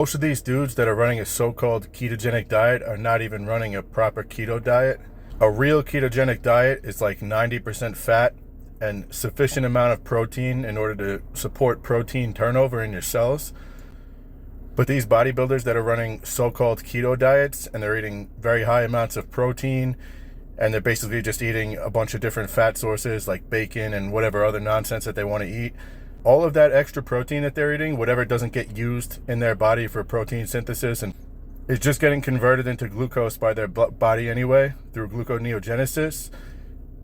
Most of these dudes that are running a so-called ketogenic diet are not even running a proper keto diet. A real ketogenic diet is like 90% fat and sufficient amount of protein in order to support protein turnover in your cells. But these bodybuilders that are running so-called keto diets and they're eating very high amounts of protein and they're basically just eating a bunch of different fat sources like bacon and whatever other nonsense that they want to eat, all of that extra protein that they're eating, whatever doesn't get used in their body for protein synthesis, and is just getting converted into glucose by their body anyway through gluconeogenesis.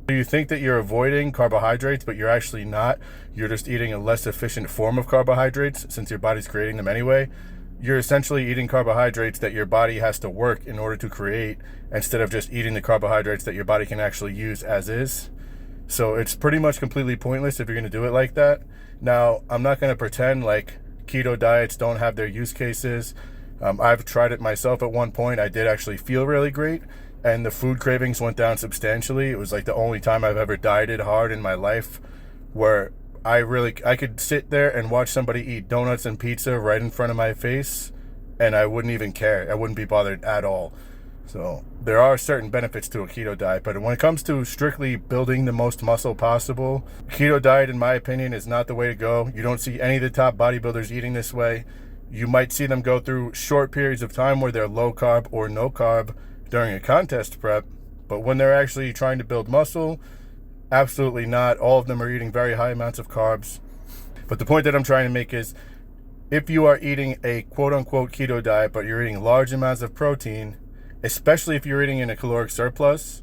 Do you think that you're avoiding carbohydrates, but you're actually not? You're just eating a less efficient form of carbohydrates since your body's creating them anyway. You're essentially eating carbohydrates that your body has to work in order to create, instead of just eating the carbohydrates that your body can actually use as is. So it's pretty much completely pointless if you're going to do it like that. Now, I'm not going to pretend like keto diets don't have their use cases. I've tried it myself at one point. I did actually feel really great, and the food cravings went down substantially. It was like the only time I've ever dieted hard in my life where I could sit there and watch somebody eat donuts and pizza right in front of my face, and I wouldn't even care. I wouldn't be bothered at all. So there are certain benefits to a keto diet, but when it comes to strictly building the most muscle possible, keto diet, in my opinion, is not the way to go. You don't see any of the top bodybuilders eating this way. You might see them go through short periods of time where they're low carb or no carb during a contest prep, but when they're actually trying to build muscle, absolutely not. All of them are eating very high amounts of carbs. But the point that I'm trying to make is, if you are eating a quote-unquote keto diet, but you're eating large amounts of protein, especially if you're eating in a caloric surplus,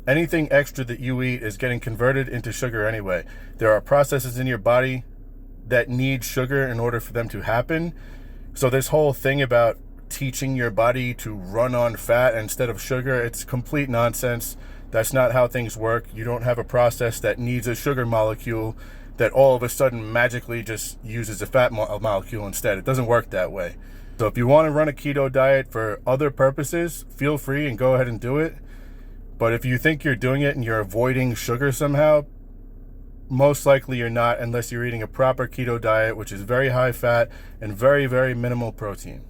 anything extra that you eat is getting converted into sugar anyway. There are processes in your body that need sugar in order for them to happen. So this whole thing about teaching your body to run on fat instead of sugar, it's complete nonsense. That's not how things work. You don't have a process that needs a sugar molecule that all of a sudden magically just uses a fat molecule instead. It doesn't work that way. So if you want to run a keto diet for other purposes, feel free and go ahead and do it. But if you think you're doing it and you're avoiding sugar somehow, most likely you're not, unless you're eating a proper keto diet, which is very high fat and very, very minimal protein.